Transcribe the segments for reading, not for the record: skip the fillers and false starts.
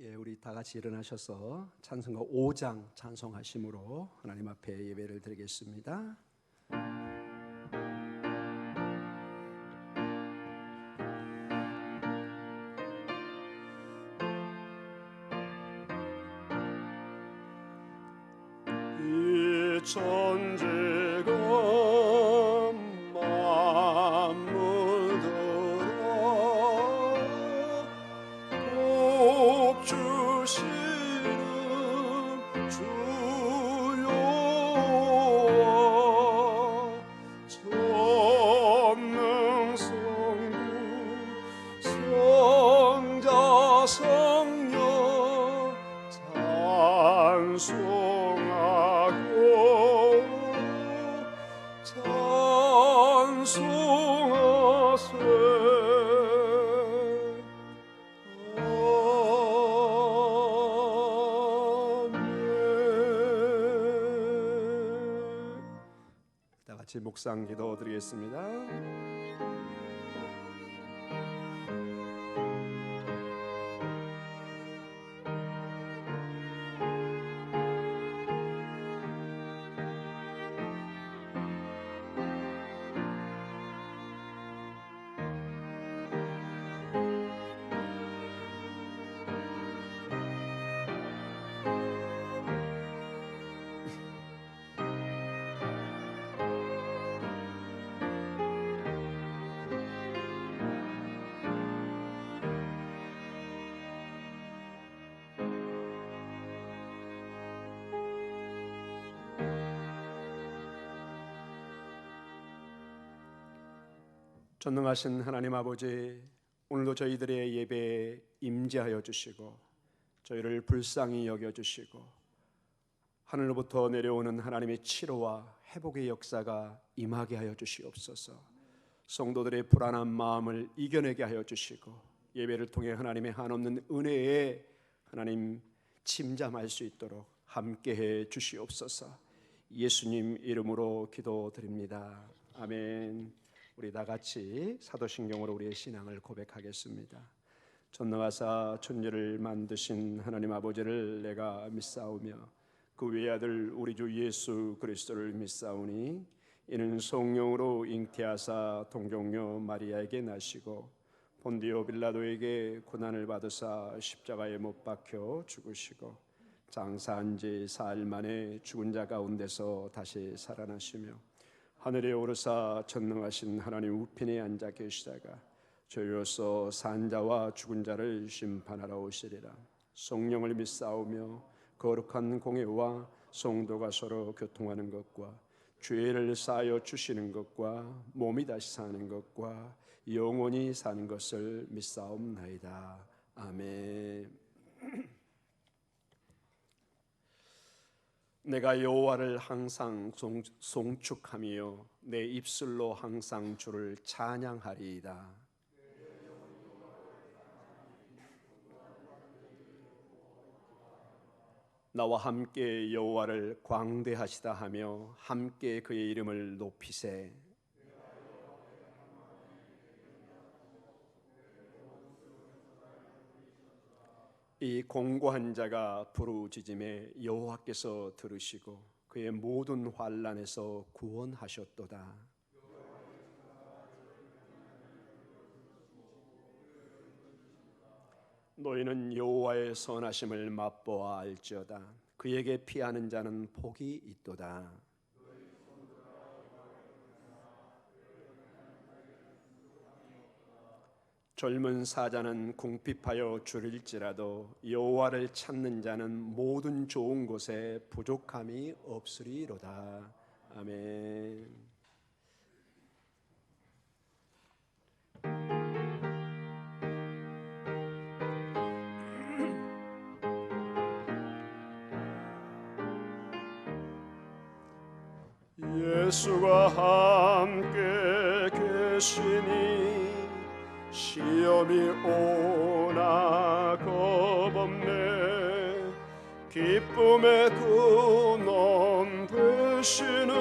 우리 다 같이 일어나셔서 찬송가 5장 찬송하심으로 하나님 앞에 예배를 드리겠습니다. 이 천지가 같이 묵상 기도 드리겠습니다. 전능하신 하나님 아버지, 오늘도 저희들의 예배에 임재하여 주시고 저희를 불쌍히 여겨주시고 하늘로부터 내려오는 하나님의 치료와 회복의 역사가 임하게 하여 주시옵소서. 성도들의 불안한 마음을 이겨내게 하여 주시고 예배를 통해 하나님의 한없는 은혜에 하나님 침잠할 수 있도록 함께해 주시옵소서. 예수님 이름으로 기도드립니다. 아멘. 우리 다 같이 사도신경으로 우리의 신앙을 고백하겠습니다. 전능하사 천지를 만드신 하나님 아버지를 내가 믿사오며 그 외아들 우리 주 예수 그리스도를 믿사오니 이는 성령으로 잉태하사 동정녀 마리아에게 나시고 본디오 빌라도에게 고난을 받으사 십자가에 못 박혀 죽으시고 장사한 지 사흘 만에 죽은 자 가운데서 다시 살아나시며 하늘에 오르사 전능하신 하나님 우편에 앉아 계시다가 저희로서 산 자와 죽은 자를 심판하러 오시리라. 성령을 믿사오며 거룩한 공회와 성도가 서로 교통하는 것과 죄를 사하여 주시는 것과 몸이 다시 사는 것과 영원히 사는 것을 믿사옵나이다. 아멘. 내가 여호와를 항상 송축하며 내 입술로 항상 주를 찬양하리이다. 나와 함께 여호와를 광대하시다 하며 함께 그의 이름을 높이세. 이 공고한 자가 부르짖음에 여호와께서 들으시고 그의 모든 환난에서 구원하셨도다. 너희는 여호와의 선하심을 맛보아 알지어다. 그에게 피하는 자는 복이 있도다. 젊은 사자는 궁핍하여 줄일지라도 여호와를 찾는 자는 모든 좋은 곳에 부족함이 없으리로다. 아멘. 예수가 함께 계시니 시험이 오나 겁없네. 기쁨의 근원 되시는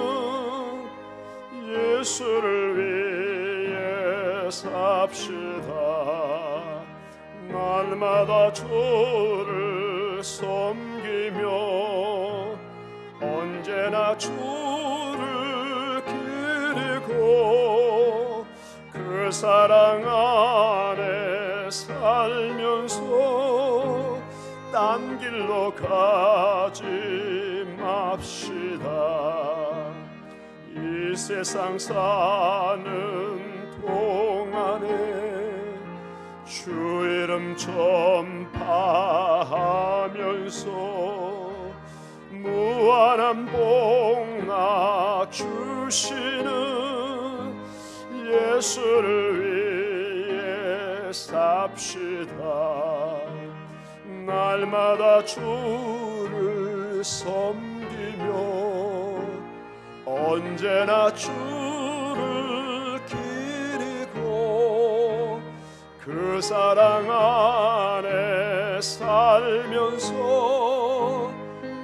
예수를 위해 삽시다. 날마다 주를 섬기며 언제나 주를 기리고 그 사랑 안에 살면서 딴 길로 가지 맙시다. 이 세상 사는 동안에 주 이름 전파하면서 무한한 복락 주시는 예수를 위해 삽시다. 날마다 주를 섬기며 언제나 주를 기리고 그 사랑 안에 살면서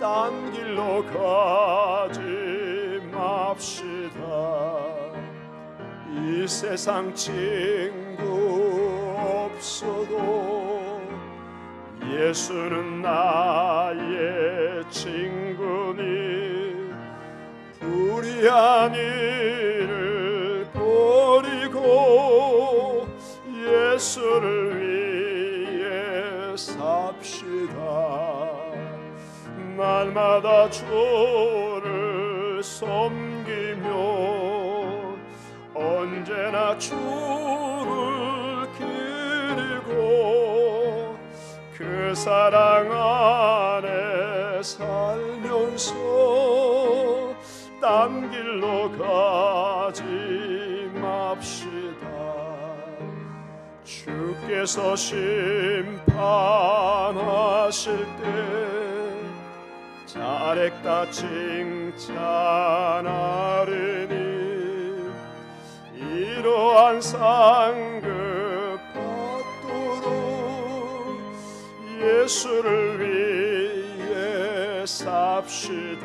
딴 길로 가지 맙시다. 이 세상 친구 없어도 예수는 나의 친구니 불의한 일을 버리고 예수를 위해 삽시다. 날마다 주를 섬기며 언제나 주를 기리고 그 사랑 안에 살면서 딴 길로 가지 맙시다. 주께서 심판하실 때 잘했다 칭찬하리니 이러한 상급 받도록 예수를 위해 삽시다.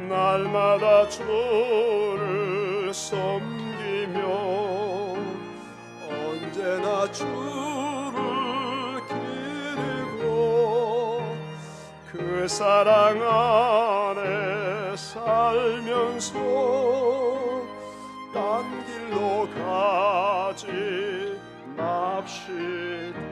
날마다 주를 섬기며 언제나 주를 기리고 그 사랑 안에 살면서 딴 길로 가지 맙시다.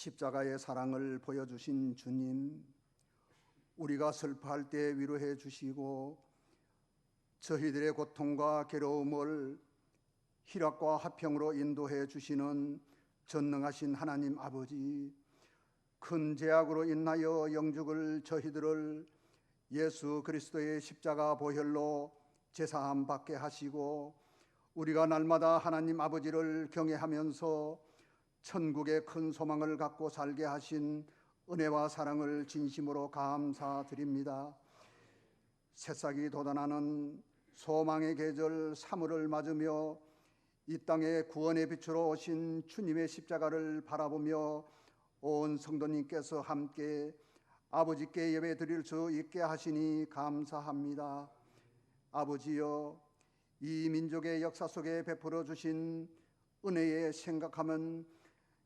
십자가의 사랑을 보여주신 주님, 우리가 슬퍼할 때 위로해 주시고 저희들의 고통과 괴로움을 희락과 화평으로 인도해 주시는 전능하신 하나님 아버지, 큰 죄악으로 인하여 영죽을 저희들을 예수 그리스도의 십자가 보혈로 제사함 받게 하시고 우리가 날마다 하나님 아버지를 경외하면서 천국의 큰 소망을 갖고 살게 하신 은혜와 사랑을 진심으로 감사드립니다. 새싹이 돋아나는 소망의 계절 3월을 맞으며 이 땅에 구원의 빛으로 오신 주님의 십자가를 바라보며 온 성도님께서 함께 아버지께 예배 드릴 수 있게 하시니 감사합니다. 아버지여, 이 민족의 역사 속에 베풀어 주신 은혜에 생각하면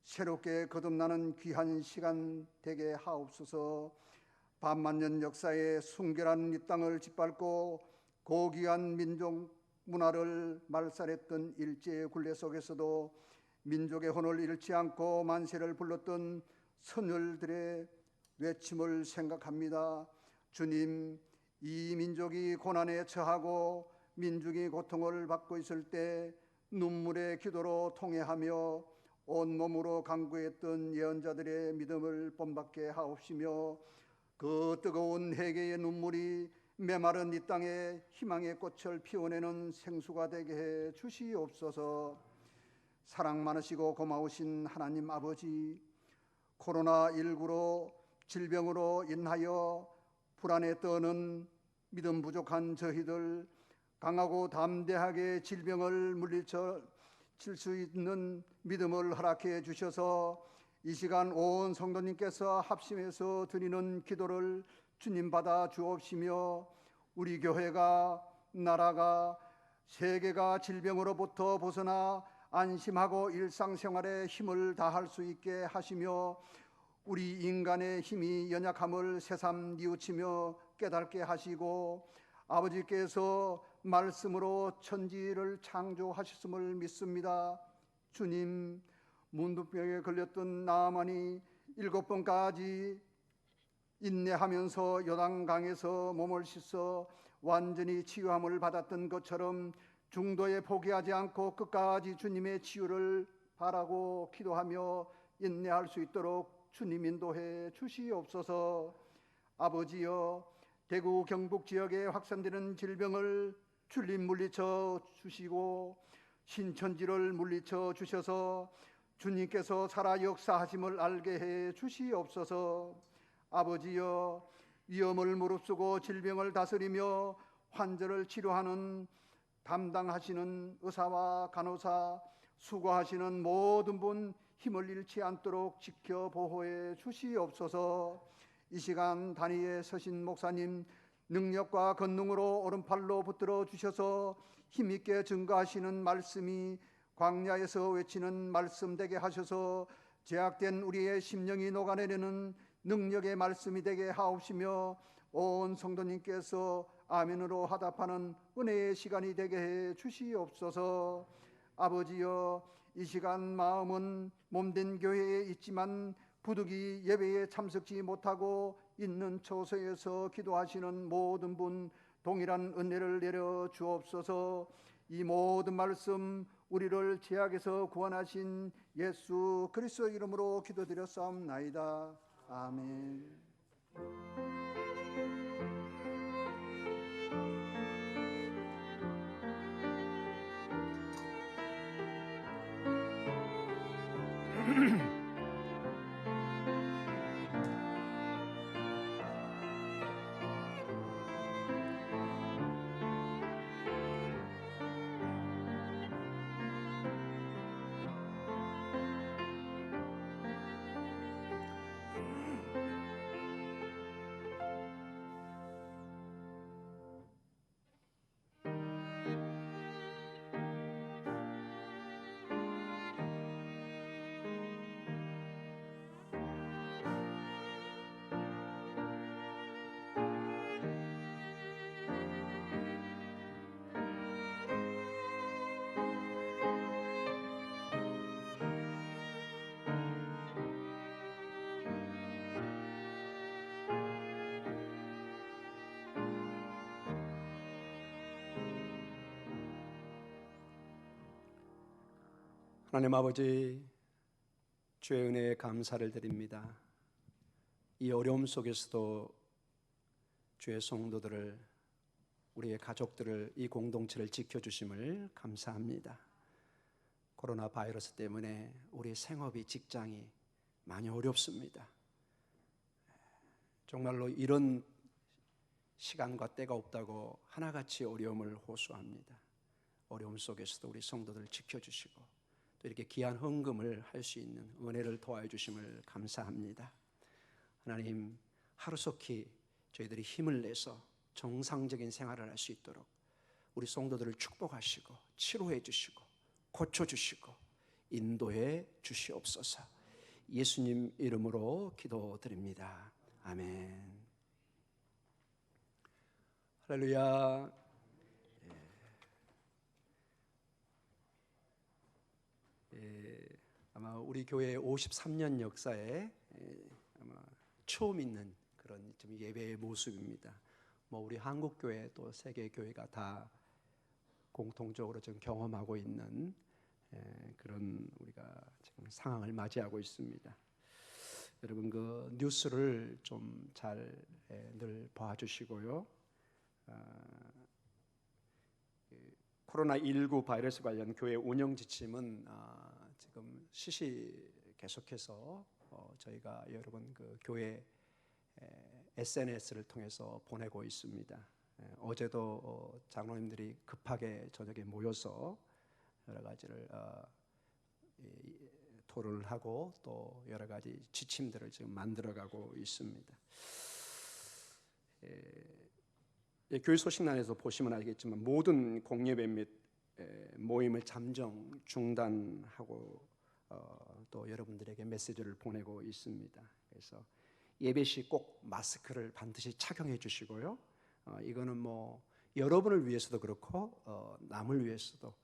새롭게 거듭나는 귀한 시간 되게 하옵소서. 반만년 역사의 순결한 이 땅을 짓밟고 고귀한 민족 문화를 말살했던 일제의 굴레 속에서도 민족의 혼을 잃지 않고 만세를 불렀던 선열들의 외침을 생각합니다. 주님, 이 민족이 고난에 처하고 민족이 고통을 받고 있을 때 눈물의 기도로 통회하며 온몸으로 간구했던 예언자들의 믿음을 본받게 하옵시며 그 뜨거운 회개의 눈물이 메마른 이 땅에 희망의 꽃을 피워내는 생수가 되게 해 주시옵소서. 사랑 많으시고 고마우신 하나님 아버지, 코로나19로 질병으로 인하여 불안에 떠는 믿음 부족한 저희들, 강하고 담대하게 질병을 물리쳐 칠 수 있는 믿음을 허락해 주셔서 이 시간 온 성도님께서 합심해서 드리는 기도를 주님 받아 주옵시며 우리 교회가 나라가 세계가 질병으로부터 벗어나 안심하고 일상생활에 힘을 다할 수 있게 하시며 우리 인간의 힘이 연약함을 새삼 뉘우치며 깨닫게 하시고 아버지께서 말씀으로 천지를 창조하셨음을 믿습니다. 주님, 문둥병에 걸렸던 나아만이 7번까지 인내하면서 요단강에서 몸을 씻어 완전히 치유함을 받았던 것처럼 중도에 포기하지 않고 끝까지 주님의 치유를 바라고 기도하며 인내할 수 있도록 주님 인도해 주시옵소서. 아버지여, 대구 경북 지역에 확산되는 질병을 주님 물리쳐 주시고 신천지를 물리쳐 주셔서 주님께서 살아 역사하심을 알게 해 주시옵소서. 아버지여, 위험을 무릅쓰고 질병을 다스리며 환자를 치료하는 담당하시는 의사와 간호사, 수고하시는 모든 분 힘을 잃지 않도록 지켜 보호해 주시옵소서. 이 시간 단위에 서신 목사님 능력과 권능으로 오른팔로 붙들어 주셔서 힘있게 증거하시는 말씀이 광야에서 외치는 말씀 되게 하셔서 제약된 우리의 심령이 녹아내리는 능력의 말씀이 되게 하옵시며 온 성도님께서 아멘으로 화답하는 은혜의 시간이 되게 해 주시옵소서. 아버지여, 이 시간 마음은 몸된 교회에 있지만 부득이 예배에 참석지 못하고 있는 처소에서 기도하시는 모든 분 동일한 은혜를 내려 주옵소서. 이 모든 말씀 우리를 죄악에서 구원하신 예수 그리스도의 이름으로 기도드렸사옵나이다. 아멘. 하나님 아버지, 주의 은혜에 감사를 드립니다. 이 어려움 속에서도 주의 성도들을, 우리의 가족들을, 이 공동체를 지켜주심을 감사합니다. 코로나 바이러스 때문에 우리 생업이, 직장이 많이 어렵습니다. 정말로 이런 시간과 때가 없다고 하나같이 어려움을 호소합니다. 어려움 속에서도 우리 성도들을 지켜주시고 또 이렇게 귀한 헌금을 할 수 있는 은혜를 도와주심을 감사합니다. 하나님, 하루속히 저희들이 힘을 내서 정상적인 생활을 할 수 있도록 우리 성도들을 축복하시고 치료해 주시고 고쳐주시고 인도해 주시옵소서. 예수님 이름으로 기도드립니다. 아멘. 할렐루야. 아마 우리 교회의 53년 역사에 아마 처음 있는 그런 좀 예배의 모습입니다. 뭐 우리 한국 교회 또 세계 교회가 다 공통적으로 좀 경험하고 있는 그런 우리가 지금 상황을 맞이하고 있습니다. 여러분 그 뉴스를 좀 잘 늘 봐주시고요. 코로나19 바이러스 관련 교회 운영 지침은 지금 시시 계속해서 저희가 여러분 그 교회 SNS를 통해서 보내고 있습니다. 어제도 장로님들이 급하게 저녁에 모여서 여러 가지를 토론을 하고 또 여러 가지 지침들을 지금 만들어가고 있습니다. 교회 소식란에서 보시면 알겠지만 모든 공예배 및 모임을 잠정 중단하고 또 여러분들에게 메시지를 보내고 있습니다. 그래서 예배 시 꼭 마스크를 반드시 착용해 주시고요. 이거는 뭐 여러분을 위해서도 그렇고 남을 위해서도.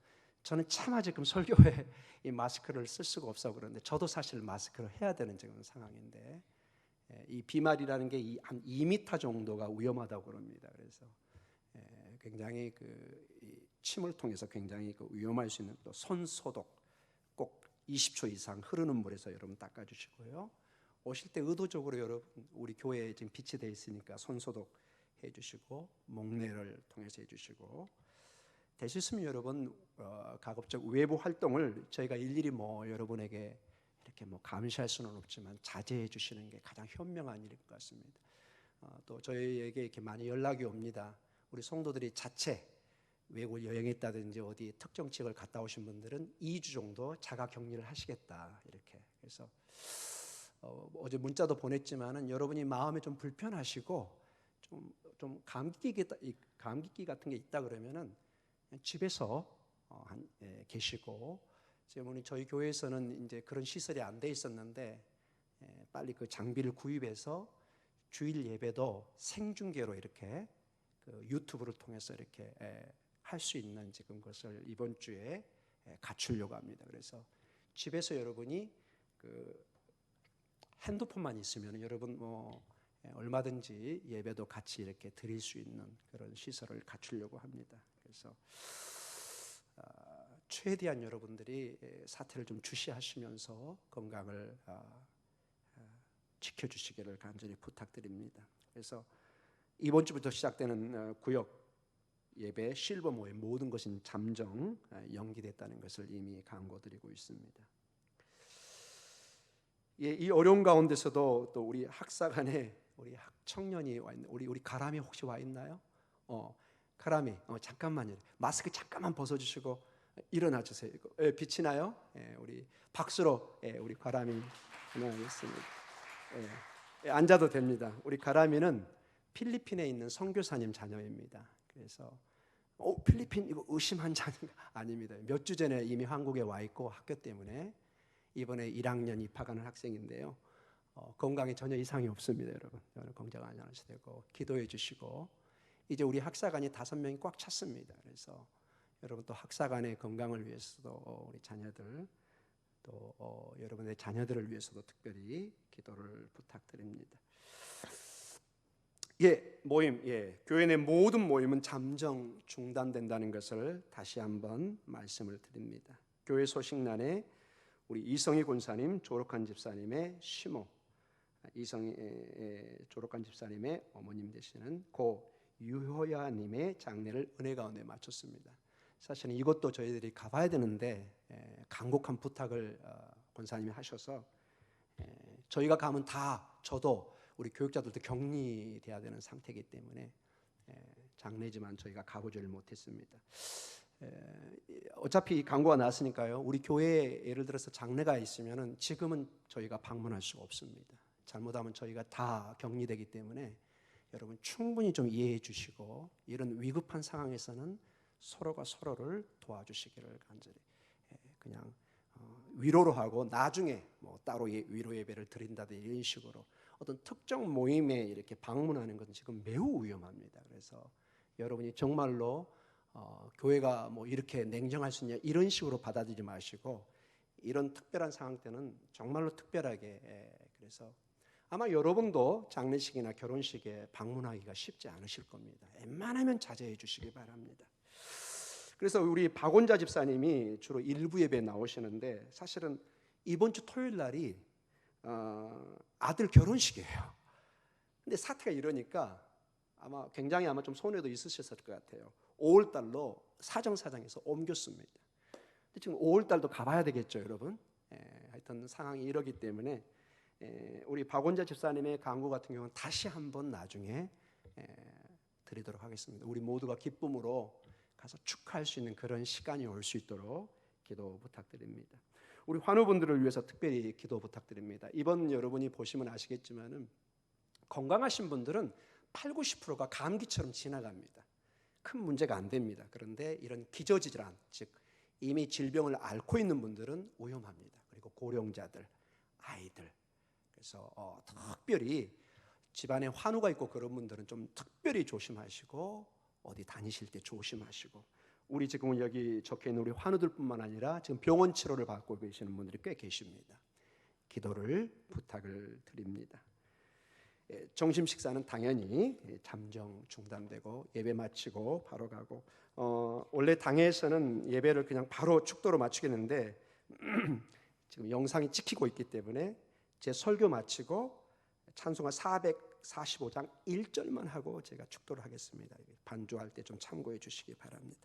저는 차마 지금 설교에 이 마스크를 쓸 수가 없어 그러는데 저도 사실 마스크를 해야 되는 지금 상황인데 이 비말이라는 게 한 2m 정도가 위험하다고 그럽니다. 그래서 굉장히 이 침을 통해서 굉장히 위험할 수 있는 또 손 소독 꼭 20초 이상 흐르는 물에서 여러분 닦아주시고요. 오실 때 의도적으로 여러분 우리 교회에 지금 빛이 돼 있으니까 손 소독 해주시고 목례를 통해서 해주시고 될 수 있으면 여러분 가급적 외부 활동을 저희가 일일이 뭐 여러분에게 이렇게 뭐 감시할 수는 없지만 자제해 주시는 게 가장 현명한 일일 것 같습니다. 또 저희에게 이렇게 많이 연락이 옵니다. 우리 성도들이 자체 외국 여행했다든지 어디 특정 지역을 갔다 오신 분들은 2주 정도 자가 격리를 하시겠다 이렇게. 그래서 어제 문자도 보냈지만은 여러분이 마음에 좀 불편하시고 좀 감기기 같은 게 있다 그러면은 집에서 계시고 지금 저희 교회에서는 이제 그런 시설이 안 돼 있었는데 빨리 그 장비를 구입해서 주일 예배도 생중계로 이렇게 그 유튜브를 통해서 이렇게 할 수 있는 지금 것을 이번 주에 갖추려고 합니다. 그래서 집에서 여러분이 그 핸드폰만 있으면 여러분 뭐 얼마든지 예배도 같이 이렇게 드릴 수 있는 그런 시설을 갖추려고 합니다. 그래서 최대한 여러분들이 사태를 좀 주시하시면서 건강을 지켜주시기를 간절히 부탁드립니다. 그래서 이번 주부터 시작되는 구역 예배 실버 모임 모든 것이 잠정 연기됐다는 것을 이미 강구드리고 있습니다. 이 어려운 가운데서도 또 우리 학사관에 우리 학청년이 와 있는 우리 가람이 혹시 와 있나요? 가람이 잠깐만요. 마스크 잠깐만 벗어주시고 일어나 주세요. 빛이 나요? 우리 박수로 우리 가람이 일어나겠습니다. 앉아도 됩니다. 우리 가람이는 필리핀에 있는 선교사님 자녀입니다. 그래서 필리핀 이거 의심한 자녀가 아닙니다. 몇 주 전에 이미 한국에 와 있고 학교 때문에 이번에 1학년 입학하는 학생인데요. 건강에 전혀 이상이 없습니다, 여러분. 여러분 걱정 안 하셔도 되고 기도해 주시고 이제 우리 학사관이 5명이 꽉 찼습니다. 그래서 여러분 또 학사관의 건강을 위해서도 우리 자녀들 또 여러분의 자녀들을 위해서도 특별히 기도를 부탁드립니다. 모임, 교회 내 모든 모임은 잠정 중단된다는 것을 다시 한번 말씀을 드립니다. 교회 소식란에 우리 이성희 권사님, 조록한 집사님의 시모, 이성희 조록한 집사님의 어머님 되시는 고 유효야님의 장례를 은혜 가운데 마쳤습니다. 사실은 이것도 저희들이 가봐야 되는데 간곡한 부탁을 권사님이 하셔서 저희가 가면 다 저도 우리 교육자들도 격리돼야 되는 상태이기 때문에 장례지만 저희가 가보지를 못했습니다. 어차피 광고가 나왔으니까요. 우리 교회에 예를 들어서 장례가 있으면은 지금은 저희가 방문할 수가 없습니다. 잘못하면 저희가 다 격리되기 때문에 여러분 충분히 좀 이해해 주시고 이런 위급한 상황에서는 서로가 서로를 도와주시기를 간절히 그냥 위로로 하고 나중에 뭐 따로 위로 예배를 드린다든지 이런 식으로 어떤 특정 모임에 이렇게 방문하는 것은 지금 매우 위험합니다. 그래서 여러분이 정말로 교회가 뭐 이렇게 냉정할 수 있냐 이런 식으로 받아들이지 마시고 이런 특별한 상황 때는 정말로 특별하게 그래서 아마 여러분도 장례식이나 결혼식에 방문하기가 쉽지 않으실 겁니다. 웬만하면 자제해 주시기 바랍니다. 그래서 우리 박원자 집사님이 주로 일부 예배에 나오시는데 사실은 이번 주 토요일 날이 아들 결혼식이에요. 근데 사태가 이러니까 굉장히 좀 손해도 있으셨을 것 같아요. 5월 달로 사정사정해서 옮겼습니다. 근데 지금 5월 달도 가봐야 되겠죠, 여러분. 하여튼 상황이 이러기 때문에 우리 박원자 집사님의 강구 같은 경우는 다시 한번 나중에 드리도록 하겠습니다. 우리 모두가 기쁨으로 가서 축하할 수 있는 그런 시간이 올 수 있도록 기도 부탁드립니다. 우리 환우분들을 위해서 특별히 기도 부탁드립니다. 이번 여러분이 보시면 아시겠지만은 건강하신 분들은 8, 90%가 감기처럼 지나갑니다. 큰 문제가 안 됩니다. 그런데 이런 기저질환, 즉 이미 질병을 앓고 있는 분들은 위험합니다. 그리고 고령자들, 아이들. 그래서 특별히 집안에 환우가 있고 그런 분들은 좀 특별히 조심하시고 어디 다니실 때 조심하시고, 우리 지금 여기 적혀 있는 우리 환우들뿐만 아니라 지금 병원 치료를 받고 계시는 분들이 꽤 계십니다. 기도를 부탁을 드립니다. 점심 식사는 당연히 잠정 중단되고 예배 마치고 바로 가고, 원래 당회에서는 예배를 그냥 바로 축도로 마치겠는데 지금 영상이 찍히고 있기 때문에 제 설교 마치고 찬송가 445장 1절만 하고 제가 축도를 하겠습니다. 반주할 때 좀 참고해 주시기 바랍니다.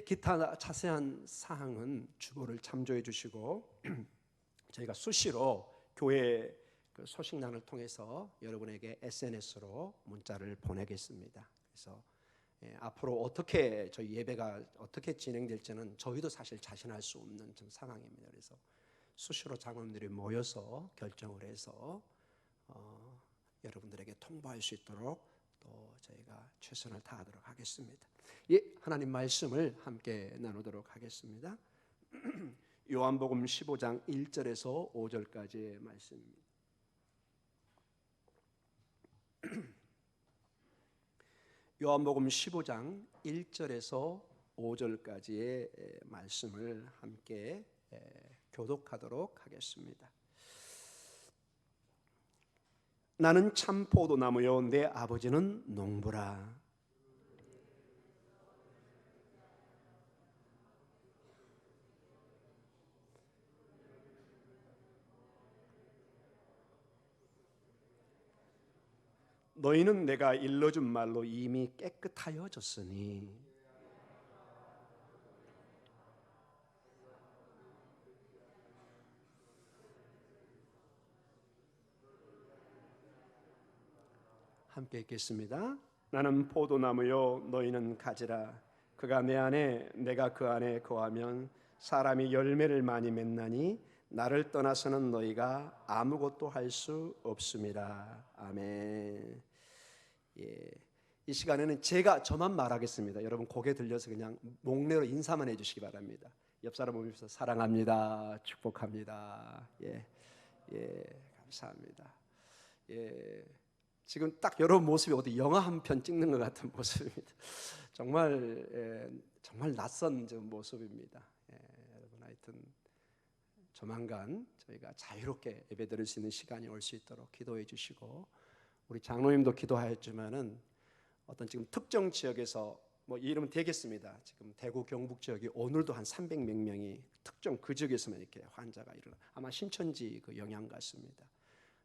기타 자세한 사항은 주보를 참조해 주시고 저희가 수시로 교회 소식란을 통해서 여러분에게 SNS로 문자를 보내겠습니다. 그래서 앞으로 어떻게 저희 예배가 어떻게 진행될지는 저희도 사실 자신할 수 없는 좀 상황입니다. 그래서 수시로 장로님들이 모여서 결정을 해서 여러분들에게 통보할 수 있도록 또 저희가 최선을 다하도록 하겠습니다. 하나님 말씀을 함께 나누도록 하겠습니다. 요한복음 15장 1절에서 5절까지의 말씀입니다. 요한복음 15장 1절에서 5절까지의 말씀을 함께 교독하도록 하겠습니다. 나는 참 포도나무요 내 아버지는 농부라. 너희는 내가 일러준 말로 이미 깨끗하여졌으니 함께 읽겠습니다. 나는 포도나무요 너희는 가지라. 그가 내 안에 내가 그 안에 거하면 사람이 열매를 많이 맺나니 나를 떠나서는 너희가 아무것도 할 수 없음이라. 아멘. 이 시간에는 제가 저만 말하겠습니다. 여러분 고개 들려서 그냥 목례로 인사만 해주시기 바랍니다. 옆 사람 보면서 사랑합니다, 축복합니다. 감사합니다. 지금 딱 여러분 모습이 어디 영화 한 편 찍는 것 같은 모습입니다. 정말 낯선 모습입니다. 여러분 하여튼 조만간 저희가 자유롭게 예배드릴 수 있는 시간이 올 수 있도록 기도해 주시고, 우리 장로님도 기도하였지만은 어떤 지금 특정 지역에서 이러면 되겠습니다. 지금 대구 경북 지역이 오늘도 한 300몇 명이 특정 그 지역에서만 이렇게 환자가 일어나, 아마 신천지 그 영향 같습니다.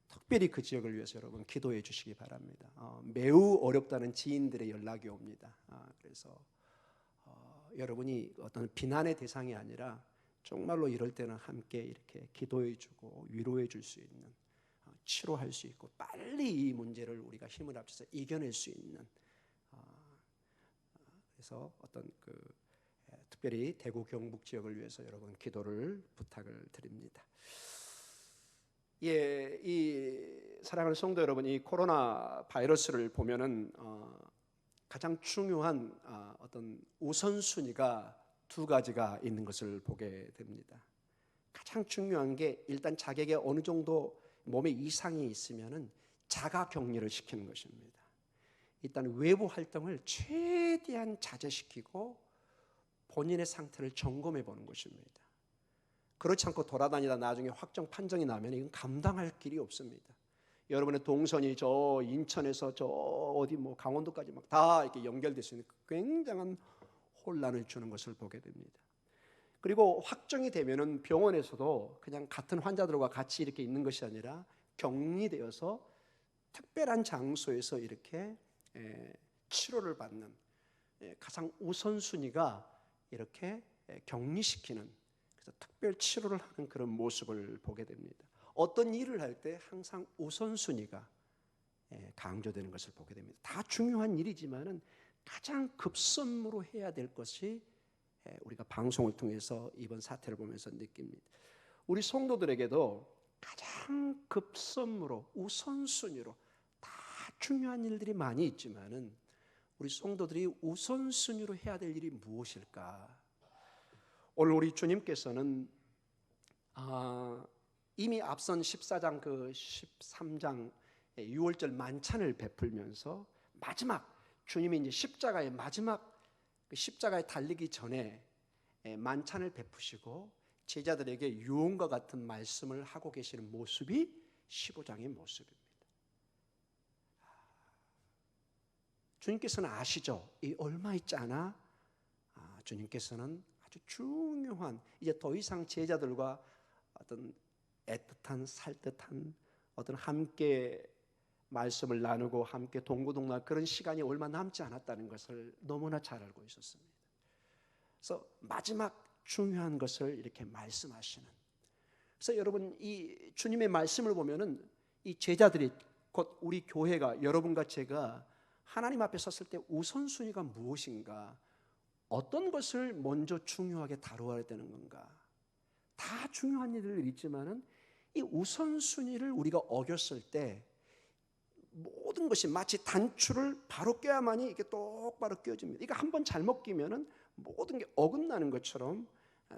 특별히 그 지역을 위해서 여러분 기도해 주시기 바랍니다. 매우 어렵다는 지인들의 연락이 옵니다. 그래서 여러분이 어떤 비난의 대상이 아니라 정말로 이럴 때는 함께 이렇게 기도해 주고 위로해 줄 수 있는, 치료할 수 있고 빨리 이 문제를 우리가 힘을 합쳐서 이겨낼 수 있는, 그래서 어떤 특별히 대구 경북 지역을 위해서 여러분 기도를 부탁을 드립니다. 이 사랑하는 성도 여러분, 이 코로나 바이러스를 보면은 가장 중요한 어떤 우선순위가 두 가지가 있는 것을 보게 됩니다. 가장 중요한 게 일단 자기에게 어느 정도 몸에 이상이 있으면은 자가 격리를 시키는 것입니다. 일단 외부 활동을 최대한 자제시키고 본인의 상태를 점검해 보는 것입니다. 그렇지 않고 돌아다니다 나중에 확정 판정이 나면 이건 감당할 길이 없습니다. 여러분의 동선이 저 인천에서 저 어디 강원도까지 막 다 이렇게 연결될 수 있는 굉장한 혼란을 주는 것을 보게 됩니다. 그리고 확정이 되면은 병원에서도 그냥 같은 환자들과 같이 이렇게 있는 것이 아니라 격리되어서 특별한 장소에서 이렇게 치료를 받는, 가장 우선순위가 이렇게 격리시키는, 그래서 특별 치료를 하는 그런 모습을 보게 됩니다. 어떤 일을 할 때 항상 우선순위가 강조되는 것을 보게 됩니다. 다 중요한 일이지만은 가장 급선무로 해야 될 것이 우리가 방송을 통해서 이번 사태를 보면서 느낍니다. 우리 성도들에게도 가장 급선무로 우선순위로 다 중요한 일들이 많이 있지만은 우리 성도들이 우선순위로 해야 될 일이 무엇일까? 오늘 우리 주님께서는 이미 앞선 14장 그 13장 6월절 만찬을 베풀면서 마지막 주님이 이제 십자가의 마지막 그 십자가에 달리기 전에 만찬을 베푸시고 제자들에게 유언과 같은 말씀을 하고 계시는 모습이 15장의 모습입니다. 주님께서는 아시죠? 이 얼마 있지 않아 주님께서는 아주 중요한 이제 더 이상 제자들과 어떤 애틋한 살듯한 어떤 함께 말씀을 나누고 함께 동고동락 그런 시간이 얼마 남지 않았다는 것을 너무나 잘 알고 있었습니다. 그래서 마지막 중요한 것을 이렇게 말씀하시는. 그래서 여러분 이 주님의 말씀을 보면은 이 제자들이 곧 우리 교회가 여러분과 제가 하나님 앞에 섰을 때 우선순위가 무엇인가, 어떤 것을 먼저 중요하게 다루어야 되는 건가. 다 중요한 일들이 있지만은 이 우선순위를 우리가 어겼을 때 모든 것이 마치 단추를 바로 껴야만이 이게 똑바로 껴집니다. 이거 한번 잘못 끼면은 모든 게 어긋나는 것처럼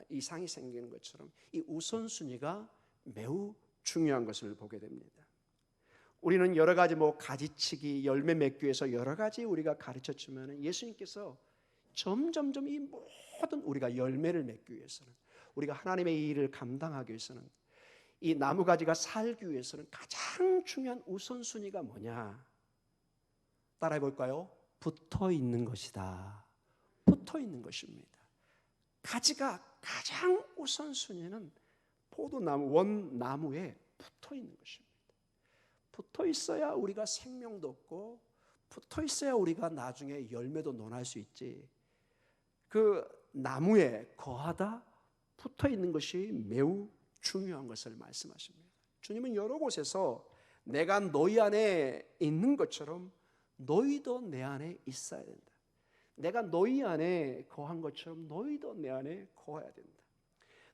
이상이 생기는 것처럼 이 우선순위가 매우 중요한 것을 보게 됩니다. 우리는 여러 가지 가지치기, 열매 맺기 위해서 여러 가지 우리가 가르쳤지만 예수님께서 점점점 이 모든 우리가 열매를 맺기 위해서는 우리가 하나님의 일을 감당하기 위해서는 이 나무가지가 살기 위해서는 가장 중요한 우선순위가 뭐냐? 따라해 볼까요? 붙어 있는 것이다. 붙어 있는 것입니다. 가지가 가장 우선순위는 포도나무, 원나무에 붙어 있는 것입니다. 붙어 있어야 우리가 생명도 얻고 붙어 있어야 우리가 나중에 열매도 논할 수 있지. 그 나무에 거하다 붙어 있는 것이 매우 중요한 것을 말씀하십니다. 주님은 여러 곳에서 내가 너희 안에 있는 것처럼 너희도 내 안에 있어야 된다. 내가 너희 안에 거한 것처럼 너희도 내 안에 거해야 된다.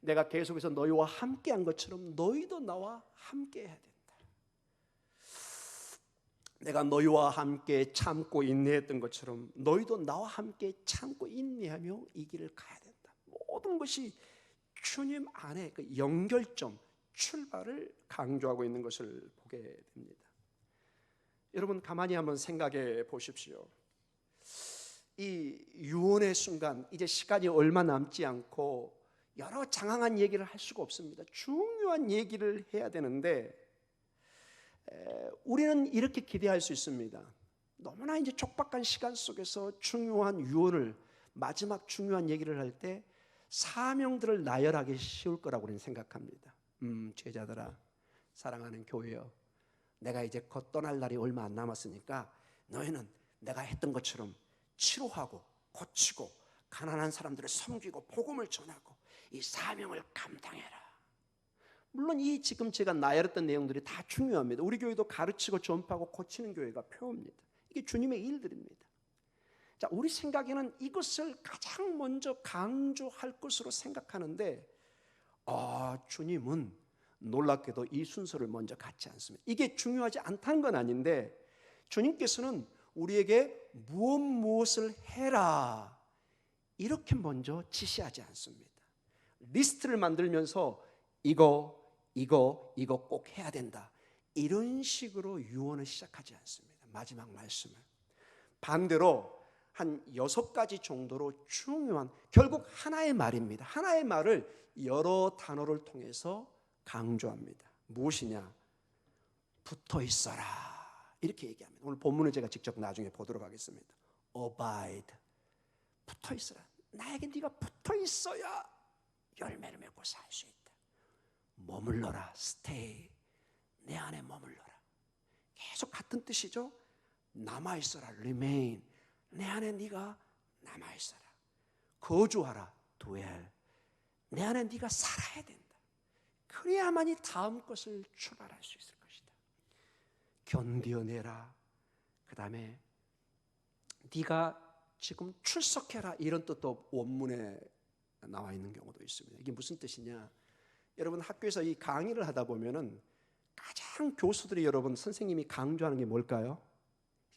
내가 계속해서 너희와 함께한 것처럼 너희도 나와 함께해야 된다. 내가 너희와 함께 참고 인내했던 것처럼 너희도 나와 함께 참고 인내하며 이 길을 가야 된다. 모든 것이 주님 안에 그 연결점, 출발을 강조하고 있는 것을 보게 됩니다. 여러분 가만히 한번 생각해 보십시오. 이 유언의 순간 이제 시간이 얼마 남지 않고 여러 장황한 얘기를 할 수가 없습니다. 중요한 얘기를 해야 되는데 우리는 이렇게 기대할 수 있습니다. 너무나 이제 촉박한 시간 속에서 중요한 유언을 마지막 중요한 얘기를 할 때 사명들을 나열하기 쉬울 거라고 우리는 생각합니다. 제자들아, 사랑하는 교회여, 내가 이제 곧 떠날 날이 얼마 안 남았으니까 너희는 내가 했던 것처럼 치료하고 고치고 가난한 사람들을 섬기고 복음을 전하고 이 사명을 감당해라. 물론 이 지금 제가 나열했던 내용들이 다 중요합니다. 우리 교회도 가르치고 전파하고 고치는 교회가 표입니다. 이게 주님의 일들입니다. 자, 우리 생각에는 이것을 가장 먼저 강조할 것으로 생각하는데 주님은 놀랍게도 이 순서를 먼저 갖지 않습니다. 이게 중요하지 않다는 건 아닌데 주님께서는 우리에게 무엇을 해라 이렇게 먼저 지시하지 않습니다. 리스트를 만들면서 이거 꼭 해야 된다 이런 식으로 유언을 시작하지 않습니다. 마지막 말씀을 반대로 한 6가지 정도로 중요한 결국 하나의 말입니다. 하나의 말을 여러 단어를 통해서 강조합니다. 무엇이냐? 붙어 있어라 이렇게 얘기합니다. 오늘 본문을 제가 직접 나중에 보도록 하겠습니다. Abide, 붙어 있어라. 나에게 네가 붙어 있어야 열매를 맺고 살 수 있다. 머물러라, stay, 내 안에 머물러라. 계속 같은 뜻이죠. 남아 있어라, remain, 내 안에 네가 남아 있어라. 거주하라, dwell, 내 안에 네가 살아야 된다. 그래야만이 다음 것을 출발할 수 있을 것이다. 견뎌내라. 그 다음에 네가 지금 출석해라 이런 뜻도 원문에 나와 있는 경우도 있습니다. 이게 무슨 뜻이냐? 여러분 학교에서 이 강의를 하다 보면은 가장 교수들이 여러분 선생님이 강조하는 게 뭘까요?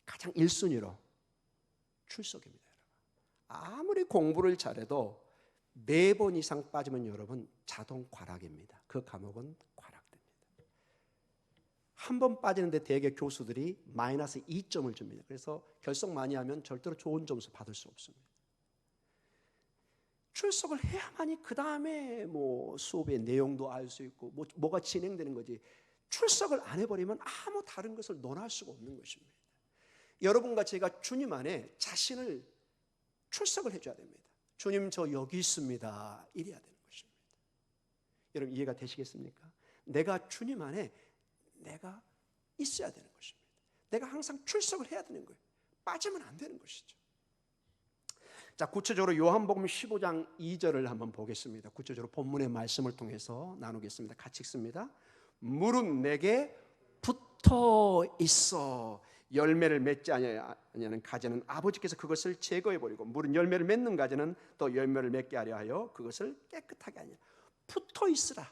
가장 1순위로 출석입니다. 여러분. 아무리 공부를 잘해도 4번 이상 빠지면 여러분 자동 과락입니다. 그 과목은 과락됩니다. 한 번 빠지는데 대개 교수들이 마이너스 2점을 줍니다. 그래서 결석 많이 하면 절대로 좋은 점수 받을 수 없습니다. 출석을 해야만이 그 다음에 뭐 수업의 내용도 알 수 있고 뭐가 진행되는 거지. 출석을 안 해버리면 아무 다른 것을 논할 수가 없는 것입니다. 여러분과 제가 주님 안에 자신을 출석을 해줘야 됩니다. 주님 저 여기 있습니다. 이래야 되는 것입니다. 여러분 이해가 되시겠습니까? 내가 주님 안에 내가 있어야 되는 것입니다. 내가 항상 출석을 해야 되는 거예요. 빠지면 안 되는 것이죠. 자, 구체적으로 요한복음 15장 2절을 한번 보겠습니다. 구체적으로 본문의 말씀을 통해서 나누겠습니다. 같이 읽습니다. 물은 내게 붙어 있어 열매를 맺지 아니하는 가지는 아버지께서 그것을 제거해 버리고 물은 열매를 맺는 가지는 또 열매를 맺게 하려 하여 그것을 깨끗하게 하냐. 붙어 있으라.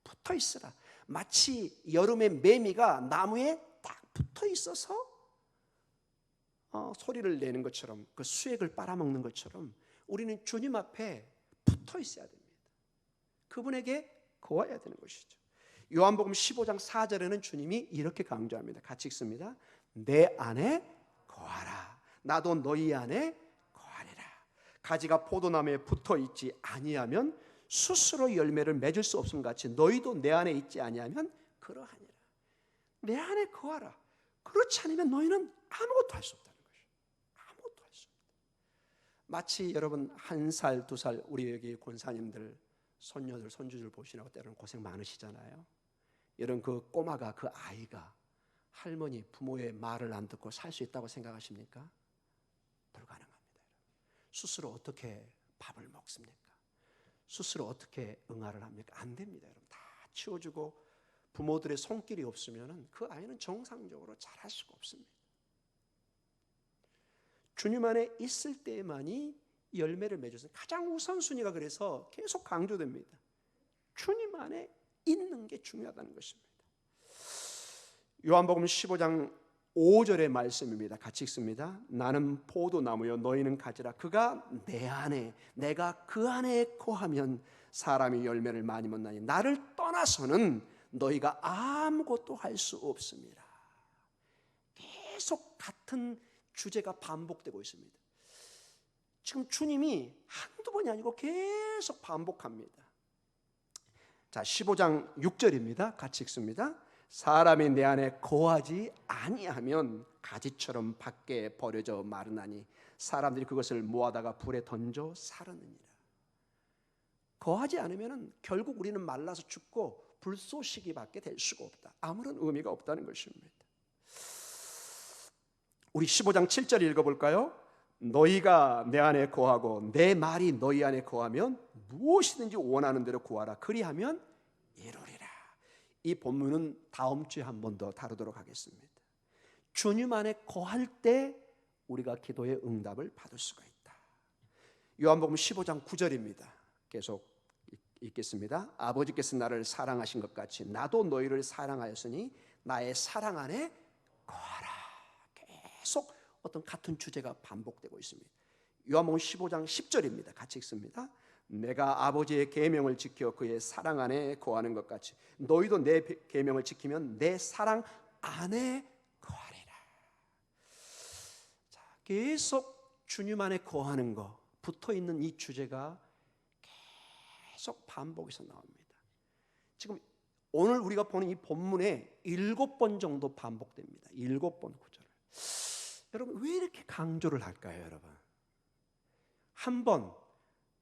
붙어 있으라. 마치 여름에 매미가 나무에 딱 붙어 있어서 소리를 내는 것처럼 그 수액을 빨아먹는 것처럼 우리는 주님 앞에 붙어 있어야 됩니다. 그분에게 거해야 되는 것이죠. 요한복음 15장 4절에는 주님이 이렇게 강조합니다. 같이 읽습니다. 내 안에 거하라. 나도 너희 안에 거하리라. 가지가 포도나무에 붙어 있지 아니하면 스스로 열매를 맺을 수 없음 같이 너희도 내 안에 있지 아니하면 그러하니라. 내 안에 거하라. 그렇지 않으면 너희는 아무것도 할 수 없다는 것이에요. 아무것도 할 수 없다. 마치 여러분 1살, 2살 우리 여기 권사님들 손녀들, 손주들 보시라고 때로는 고생 많으시잖아요. 이런 그 꼬마가 그 아이가 할머니, 부모의 말을 안 듣고 살 수 있다고 생각하십니까? 불가능합니다. 스스로 어떻게 밥을 먹습니까? 스스로 어떻게 응아를 합니까? 안 됩니다. 여러분. 다 치워주고 부모들의 손길이 없으면 그 아이는 정상적으로 자랄 수가 없습니다. 주님 안에 있을 때만이 열매를 맺어서 가장 우선순위가 그래서 계속 강조됩니다. 주님 안에 있는 게 중요하다는 것입니다. 요한복음 15장 5절의 말씀입니다. 같이 읽습니다. 나는 포도나무요 너희는 가지라. 그가 내 안에 내가 그 안에 거하면 사람이 열매를 많이 맺나니 나를 떠나서는 너희가 아무것도 할 수 없습니다. 계속 같은 주제가 반복되고 있습니다. 지금 주님이 한두 번이 아니고 계속 반복합니다. 자, 15장 6절입니다. 같이 읽습니다. 사람이 내 안에 거하지 아니하면 가지처럼 밖에 버려져 마르나니 사람들이 그것을 모아다가 불에 던져 사르느니라. 거하지 않으면 결국 우리는 말라서 죽고 불쏘시기밖에 될 수가 없다. 아무런 의미가 없다는 것입니다. 우리 15장 7절 읽어볼까요? 너희가 내 안에 거하고 내 말이 너희 안에 거하면 무엇이든지 원하는 대로 구하라. 그리하면 이루리라. 이 본문은 다음 주에 한 번 더 다루도록 하겠습니다. 주님 안에 거할 때 우리가 기도의 응답을 받을 수가 있다. 요한복음 15장 9절입니다. 계속 읽겠습니다. 아버지께서 나를 사랑하신 것 같이 나도 너희를 사랑하였으니 나의 사랑 안에 거하라. 계속 어떤 같은 주제가 반복되고 있습니다. 요한복음 15장 10절입니다. 같이 읽습니다. 내가 아버지의 계명을 지켜 그의 사랑 안에 거하는 것 같이 너희도 내 계명을 지키면 내 사랑 안에 거하리라. 자, 계속 주님 안에 거하는 것, 붙어있는 이 주제가 계속 반복해서 나옵니다. 지금 오늘 우리가 보는 이 본문에 7번 정도 반복됩니다. 7번 구절을. 여러분 왜 이렇게 강조를 할까요, 여러분? 한 번,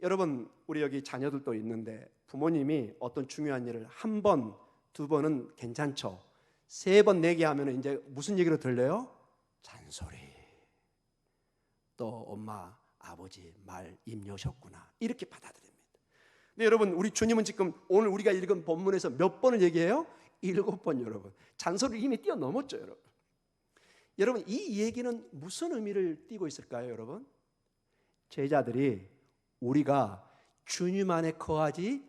여러분 우리 여기 자녀들도 있는데 부모님이 어떤 중요한 일을 한 번, 두 번은 괜찮죠. 3번, 4개 하면 이제 무슨 얘기로 들려요? 잔소리. 또 엄마, 아버지 말 입력하셨구나. 이렇게 받아들입니다. 근데 여러분 우리 주님은 지금 오늘 우리가 읽은 본문에서 몇 번을 얘기해요? 7번 여러분. 잔소리를 이미 뛰어넘었죠, 여러분. 여러분 이 얘기는 무슨 의미를 띠고 있을까요, 여러분? 제자들이 우리가 주님 안에 거하지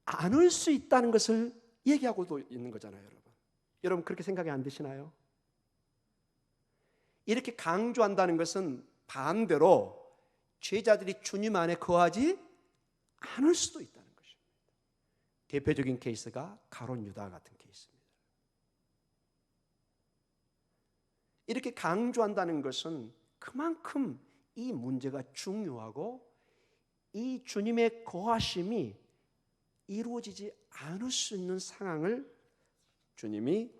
않을 수 있다는 것을 얘기하고도 있는 거잖아요, 여러분. 여러분 그렇게 생각이 안 드시나요? 이렇게 강조한다는 것은 반대로 제자들이 주님 안에 거하지 않을 수도 있다는 것입니다. 대표적인 케이스가 가룟 유다 같은 케이스입니다. 이렇게 강조한다는 것은 그만큼 이 문제가 중요하고 이 주님의 거하심이 이루어지지 않을 수 있는 상황을 주님이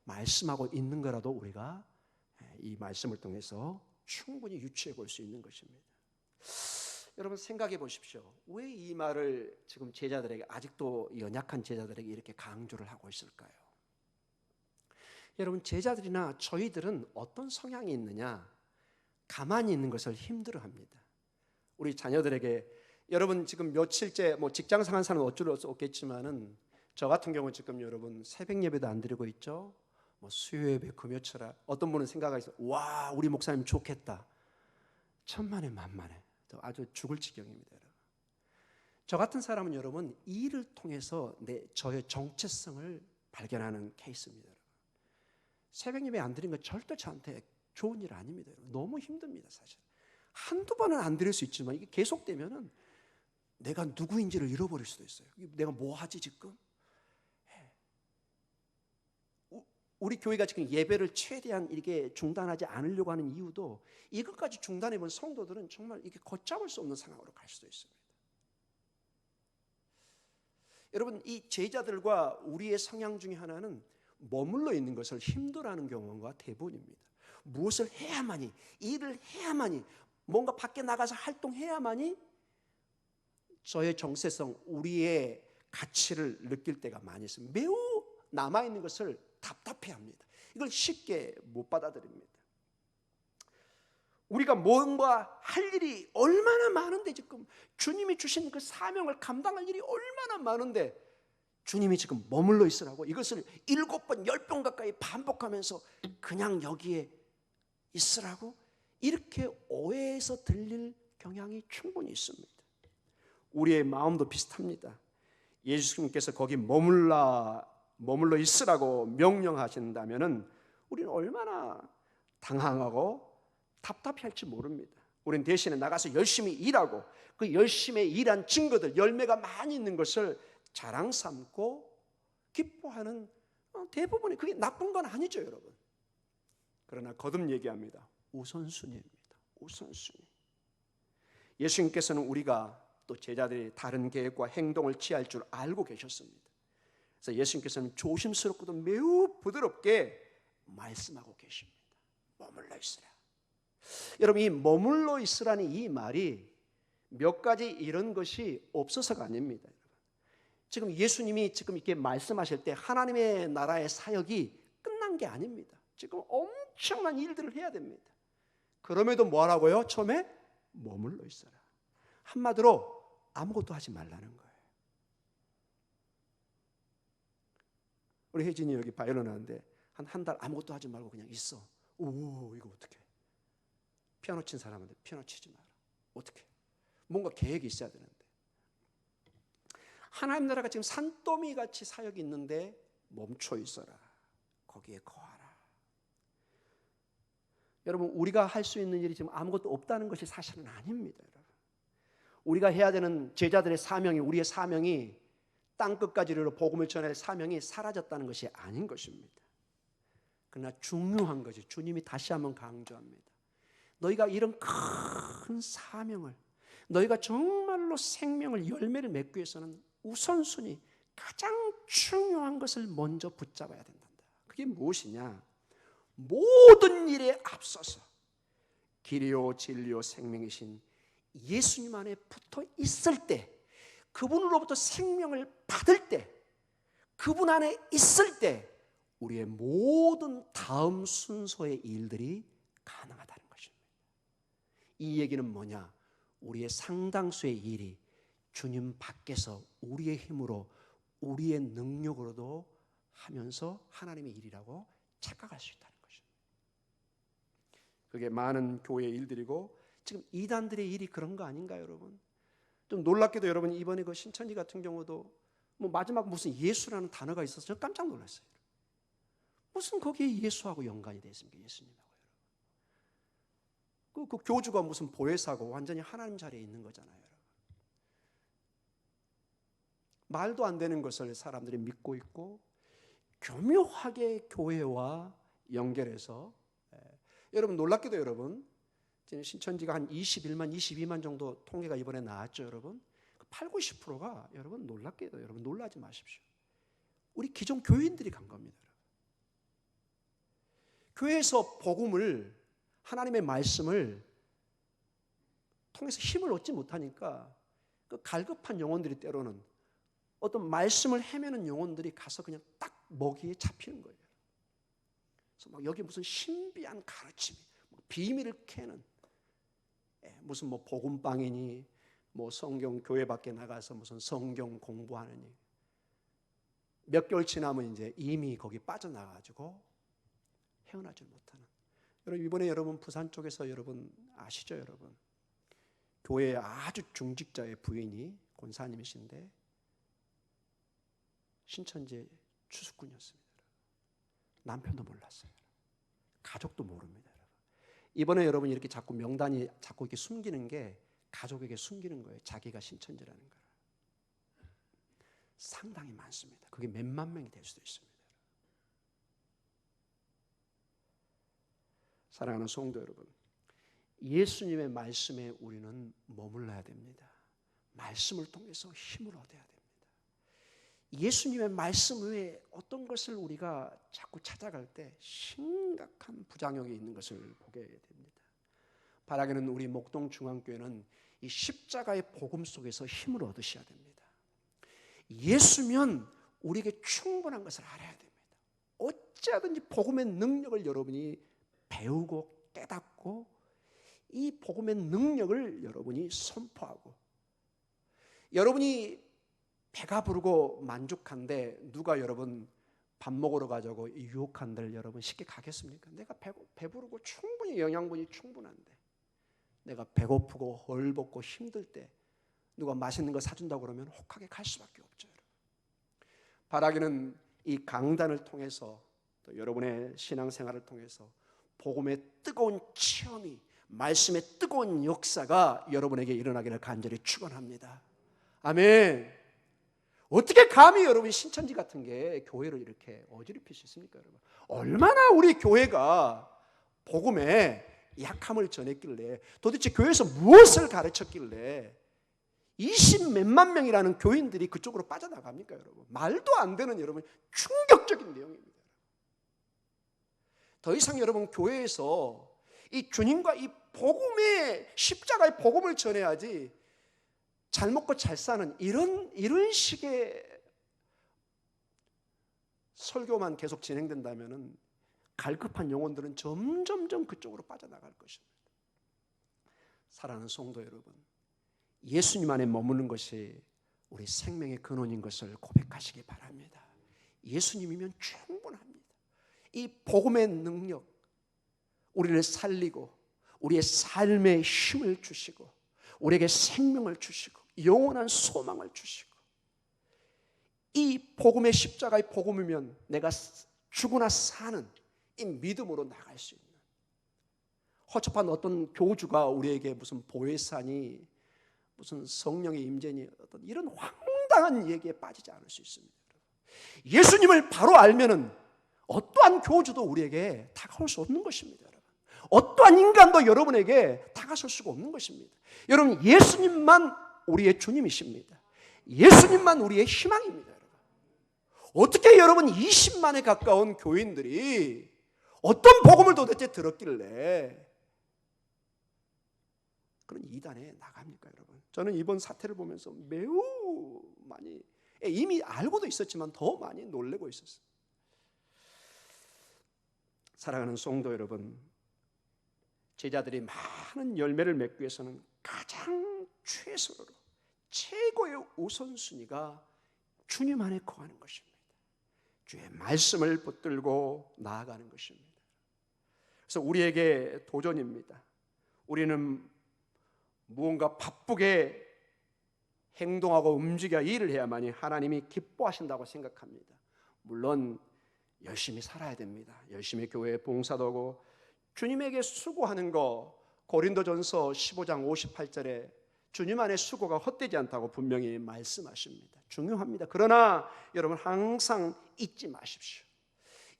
말씀하고 있는 거라도 우리가 이 말씀을 통해서 충분히 유추해 볼 수 있는 것입니다. 여러분 생각해 보십시오. 왜 이 말을 지금 제자들에게, 아직도 연약한 제자들에게 이렇게 강조를 하고 있을까요? 여러분 제자들이나 저희들은 어떤 성향이 있느냐, 가만히 있는 것을 힘들어합니다. 우리 자녀들에게, 여러분 지금 며칠째 직장 상한 사람은 어쩔 수 없겠지만은 저 같은 경우 지금 여러분 새벽 예배도 안 드리고 있죠. 수요 예배, 금요철학. 어떤 분은 생각하겠어요. 와, 우리 목사님 좋겠다. 천만에 만만해. 아주 죽을 지경입니다, 여러분. 저 같은 사람은 여러분 일을 통해서 저의 정체성을 발견하는 케이스입니다, 여러분. 새벽 예배 안 드린 건 절대 저한테 좋은 일 아닙니다, 여러분. 너무 힘듭니다, 사실. 한두 번은 안 드릴 수 있지만 이게 계속되면은 내가 누구인지를 잃어버릴 수도 있어요. 내가 뭐 하지 지금? 우리 교회가 지금 예배를 최대한 이렇게 중단하지 않으려고 하는 이유도 이것까지 중단해본 성도들은 정말 이게 걷잡을 수 없는 상황으로 갈 수도 있습니다. 여러분 이 제자들과 우리의 성향 중에 하나는 머물러 있는 것을 힘들어하는 경우가 대부분입니다. 무엇을 해야만이, 일을 해야만이, 뭔가 밖에 나가서 활동해야만이 저의 정체성, 우리의 가치를 느낄 때가 많이 있습니다. 매우 남아있는 것을 답답해합니다. 이걸 쉽게 못 받아들입니다. 우리가 뭔가 할 일이 얼마나 많은데, 지금 주님이 주신 그 사명을 감당할 일이 얼마나 많은데 주님이 지금 머물러 있으라고 이것을 7번, 10번 가까이 반복하면서 그냥 여기에 있으라고, 이렇게 오해해서 들릴 경향이 충분히 있습니다. 우리의 마음도 비슷합니다. 예수님께서 거기 머물러 있으라고 명령하신다면은 우리는 얼마나 당황하고 답답해할지 모릅니다. 우리는 대신에 나가서 열심히 일하고 그 열심히 일한 증거들, 열매가 많이 있는 것을 자랑 삼고 기뻐하는 대부분의, 그게 나쁜 건 아니죠, 여러분. 그러나 거듭 얘기합니다. 우선순위입니다. 우선순위. 예수님께서는 우리가 또 제자들이 다른 계획과 행동을 취할 줄 알고 계셨습니다. 그래서 예수님께서는 조심스럽고도 매우 부드럽게 말씀하고 계십니다. 머물러 있으라. 여러분 이 머물러 있으라는 이 말이 몇 가지 이런 것이 없어서가 아닙니다. 지금 예수님이 지금 이렇게 말씀하실 때 하나님의 나라의 사역이 끝난 게 아닙니다. 지금 엄청난 일들을 해야 됩니다. 그럼에도 뭐라고요? 처음에 머물러 있어라. 한마디로 아무것도 하지 말라는 거예요. 우리 혜진이 여기 바이올린 하는데 한 달 아무것도 하지 말고 그냥 있어. 오, 이거 어떡해? 피아노 친 사람한테 피아노 치지 마라. 어떡해? 뭔가 계획이 있어야 되는데. 하나님 나라가 지금 산더미 같이 사역이 있는데 멈춰 있어라. 거기에 거하라. 여러분 우리가 할 수 있는 일이 지금 아무것도 없다는 것이 사실은 아닙니다, 여러분. 우리가 해야 되는 제자들의 사명이, 우리의 사명이 땅끝까지 이르러 복음을 전할 사명이 사라졌다는 것이 아닌 것입니다. 그러나 중요한 것이, 주님이 다시 한번 강조합니다. 너희가 이런 큰 사명을, 너희가 정말로 생명을, 열매를 맺기 위해서는 우선순위, 가장 중요한 것을 먼저 붙잡아야 된다. 그게 무엇이냐? 모든 일에 앞서서 길이요 진리요 생명이신 예수님 안에 붙어 있을 때, 그분으로부터 생명을 받을 때, 그분 안에 있을 때 우리의 모든 다음 순서의 일들이 가능하다는 것입니다. 이 얘기는 뭐냐? 우리의 상당수의 일이 주님 밖에서 우리의 힘으로, 우리의 능력으로도 하면서 하나님의 일이라고 착각할 수 있다는 것입니다. 그게 많은 교회의 일들이고 지금 이단들의 일이 그런 거 아닌가요, 여러분? 좀 놀랍게도 여러분 이번에 그 신천지 같은 경우도 뭐 마지막 무슨 예수라는 단어가 있어서 저 깜짝 놀랐어요. 무슨 거기에 예수하고 연관이 되어 있습니까? 예수님하고. 그 교주가 무슨 보혜사고 완전히 하나님 자리에 있는 거잖아요. 여러분. 말도 안 되는 것을 사람들이 믿고 있고 교묘하게 교회와 연결해서 여러분 놀랍게도 여러분 신천지가 한 21만, 22만 정도 통계가 이번에 나왔죠, 여러분. 8, 90%가 여러분 놀랍게도 여러분 놀라지 마십시오. 우리 기존 교인들이 간 겁니다. 교회에서 복음을 하나님의 말씀을 통해서 힘을 얻지 못하니까 그 갈급한 영혼들이 때로는 어떤 말씀을 헤매는 영혼들이 가서 그냥 딱 먹이에 잡히는 거예요. 그래서 막 여기 무슨 신비한 가르침이 비밀을 캐는 무슨 뭐 복음방이니 뭐 성경 교회 밖에 나가서 무슨 성경 공부하느니 몇 개월 지나면 이제 이미 거기 빠져나가지고 헤어나지 못하는. 여러분 이번에 여러분 부산 쪽에서 여러분 아시죠, 여러분? 교회의 아주 중직자의 부인이 권사님이신데 신천지 추수꾼이었습니다. 남편도 몰랐어요. 가족도 모릅니다. 이번에 여러분 이렇게 자꾸 명단이 자꾸 이렇게 숨기는 게 가족에게 숨기는 거예요. 자기가 신천지라는 걸. 상당히 많습니다. 그게 몇만 명이 될 수도 있습니다. 사랑하는 성도 여러분, 예수님의 말씀에 우리는 머물러야 됩니다. 말씀을 통해서 힘을 얻어야 됩니다. 예수님의 말씀 외에 어떤 것을 우리가 자꾸 찾아갈 때 심각한 부작용이 있는 것을 보게 됩니다. 바라기는 우리 목동중앙교회는 이 십자가의 복음 속에서 힘을 얻으셔야 됩니다. 예수면 우리에게 충분한 것을 알아야 됩니다. 어찌하든지 복음의 능력을 여러분이 배우고 깨닫고 이 복음의 능력을 여러분이 선포하고 여러분이 배가 부르고 만족한데 누가 여러분 밥 먹으러 가자고 유혹한들 여러분 쉽게 가겠습니까? 내가 배부르고 충분히 영양분이 충분한데 내가 배고프고 헐벗고 힘들 때 누가 맛있는 거 사준다고 그러면 혹하게 갈 수밖에 없죠. 여러분. 바라기는 이 강단을 통해서 또 여러분의 신앙생활을 통해서 복음의 뜨거운 체험이 말씀의 뜨거운 역사가 여러분에게 일어나기를 간절히 축원합니다. 아멘. 어떻게 감히 여러분 신천지 같은 게 교회를 이렇게 어지럽힐 수 있습니까, 여러분? 얼마나 우리 교회가 복음에 약함을 전했길래 도대체 교회에서 무엇을 가르쳤길래 20 몇만 명이라는 교인들이 그쪽으로 빠져나갑니까, 여러분? 말도 안 되는 여러분 충격적인 내용입니다. 더 이상 여러분 교회에서 이 주님과 이 복음의 십자가의 복음을 전해야지 잘 먹고 잘 사는 이런 식의 설교만 계속 진행된다면은 갈급한 영혼들은 점점점 그쪽으로 빠져나갈 것입니다. 사랑하는 성도 여러분, 예수님 안에 머무는 것이 우리 생명의 근원인 것을 고백하시기 바랍니다. 예수님이면 충분합니다. 이 복음의 능력, 우리를 살리고 우리의 삶에 힘을 주시고 우리에게 생명을 주시고 영원한 소망을 주시고 이 복음의 십자가의 복음이면 내가 죽으나 사는 이 믿음으로 나갈 수 있는 허접한 어떤 교주가 우리에게 무슨 보혜사니 무슨 성령의 임재니 어떤 이런 황당한 얘기에 빠지지 않을 수 있습니다. 예수님을 바로 알면은 어떠한 교주도 우리에게 다가올 수 없는 것입니다. 어떠한 인간도 여러분에게 다가설 수가 없는 것입니다. 여러분 예수님만 우리의 주님이십니다. 예수님만 우리의 희망입니다. 여러분. 어떻게 여러분 20만에 가까운 교인들이 어떤 복음을 도대체 들었길래 그런 이단에 나갑니까, 여러분? 저는 이번 사태를 보면서 매우 많이 이미 알고도 있었지만 더 많이 놀라고 있었어요. 사랑하는 성도 여러분, 제자들이 많은 열매를 맺기 위해서는 가장 최선으로 최고의 우선순위가 주님 안에 거하는 것입니다. 주의 말씀을 붙들고 나아가는 것입니다. 그래서 우리에게 도전입니다. 우리는 무언가 바쁘게 행동하고 움직여 일을 해야만이 하나님이 기뻐하신다고 생각합니다. 물론 열심히 살아야 됩니다. 열심히 교회에 봉사도 하고 주님에게 수고하는 거, 고린도전서 15장 58절에 주님 안에 수고가 헛되지 않다고 분명히 말씀하십니다. 중요합니다. 그러나 여러분 항상 잊지 마십시오.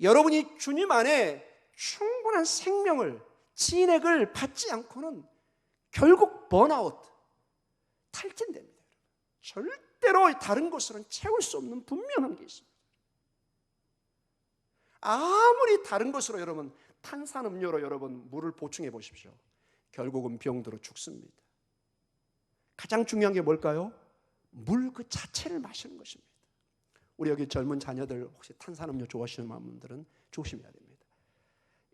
여러분이 주님 안에 충분한 생명을, 진액을 받지 않고는 결국 번아웃, 탈진됩니다. 절대로 다른 것으로는 채울 수 없는 분명한 게 있습니다. 아무리 다른 것으로 여러분 탄산음료로 여러분 물을 보충해 보십시오. 결국은 병들어 죽습니다. 가장 중요한 게 뭘까요? 물 그 자체를 마시는 것입니다. 우리 여기 젊은 자녀들 혹시 탄산음료 좋아하시는 분들은 조심해야 됩니다.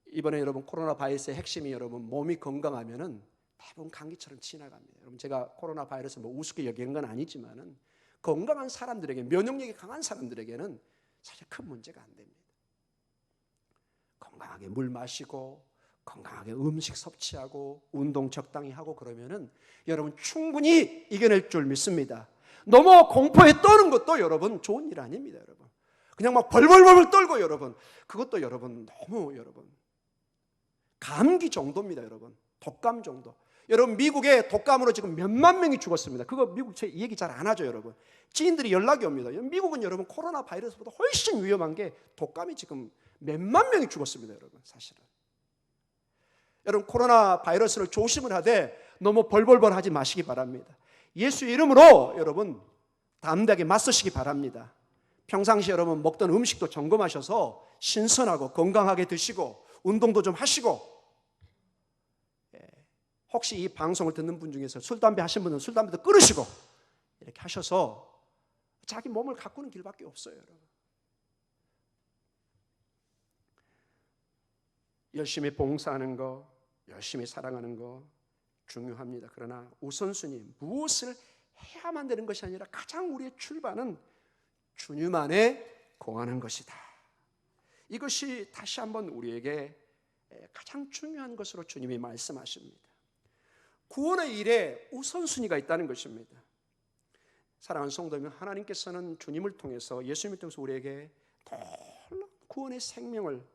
이번에 여러분 코로나 바이러스의 핵심이 여러분 몸이 건강하면은 대부분 감기처럼 지나갑니다. 여러분 제가 코로나 바이러스 뭐 우습게 여기는 건 아니지만은 건강한 사람들에게, 면역력이 강한 사람들에게는 사실 큰 문제가 안 됩니다. 건강하게 물 마시고 건강하게 음식 섭취하고 운동 적당히 하고 그러면은 여러분 충분히 이겨낼 줄 믿습니다. 너무 공포에 떠는 것도 여러분 좋은 일 아닙니다. 여러분 그냥 막 벌벌벌 떨고 여러분 그것도 여러분 너무 여러분 감기 정도입니다. 여러분 독감 정도. 여러분 미국에 독감으로 지금 몇만 명이 죽었습니다. 그거 미국 제 얘기 잘 안 하죠. 여러분 지인들이 연락이 옵니다. 미국은 여러분 코로나 바이러스보다 훨씬 위험한 게 독감이 지금 몇만 명이 죽었습니다. 여러분 사실은 여러분 코로나 바이러스를 조심을 하되 너무 벌벌벌 하지 마시기 바랍니다. 예수 이름으로 여러분 담대하게 맞서시기 바랍니다. 평상시 여러분 먹던 음식도 점검하셔서 신선하고 건강하게 드시고 운동도 좀 하시고, 혹시 이 방송을 듣는 분 중에서 술, 담배 하신 분은 술, 담배도 끊으시고 이렇게 하셔서 자기 몸을 가꾸는 길밖에 없어요. 여러분 열심히 봉사하는 거, 열심히 사랑하는 거 중요합니다. 그러나 우선순위 무엇을 해야만 되는 것이 아니라 가장 우리의 출발은 주님 안에 거하는 것이다. 이것이 다시 한번 우리에게 가장 중요한 것으로 주님이 말씀하십니다. 구원의 일에 우선순위가 있다는 것입니다. 사랑하는 성도님, 하나님께서는 주님을 통해서, 예수님을 통해서 우리에게 놀라운 구원의 생명을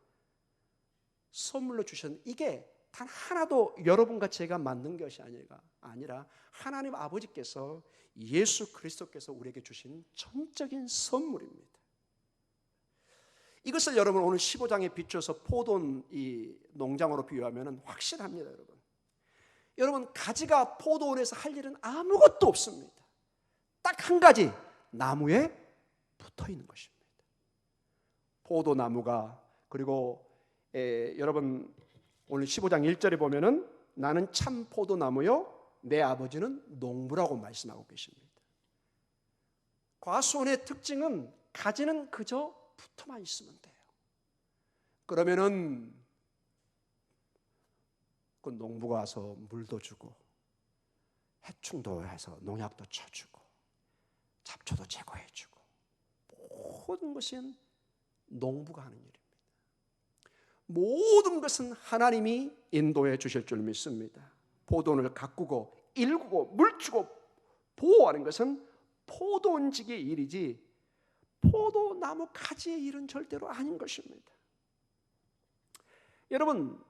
선물로 주셨는데 이게 단 하나도 여러분과 제가 만든 것이 아니라 하나님 아버지께서, 예수 그리스도께서 우리에게 주신 전적인 선물입니다. 이것을 여러분 오늘 15장에 비춰서 포도 이 농장으로 비유하면 확실합니다. 여러분 가지가 포도원에서 할 일은 아무것도 없습니다. 딱 한 가지, 나무에 붙어 있는 것입니다. 포도나무가, 그리고 여러분 오늘 15장 1절에 보면은 나는 참 포도나무요 내 아버지는 농부라고 말씀하고 계십니다. 과수원의 특징은 가지는 그저 붙어만 있으면 돼요. 그러면은 그 농부가 와서 물도 주고 해충도 해서 농약도 쳐주고 잡초도 제거해주고 모든 것은 농부가 하는 일입니다. 모든 것은 하나님이 인도해 주실 줄 믿습니다. 포도원을 가꾸고 일구고 물주고 보호하는 것은 포도원직의 일이지 포도나무 가지의 일은 절대로 아닌 것입니다. 여러분,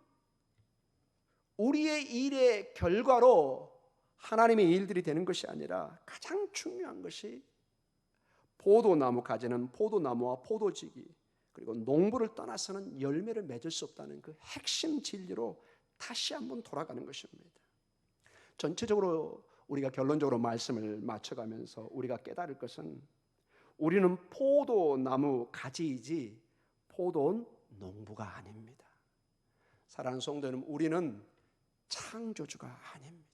우리의 일의 결과로 하나님의 일들이 되는 것이 아니라 가장 중요한 것이 포도나무 가지는 포도나무와 포도지기, 그리고 농부를 떠나서는 열매를 맺을 수 없다는 그 핵심 진리로 다시 한번 돌아가는 것입니다. 전체적으로 우리가 결론적으로 말씀을 맞춰가면서 우리가 깨달을 것은 우리는 포도나무 가지이지 포도원 농부가 아닙니다. 사랑하는 성도님, 우리는 창조주가 아닙니다.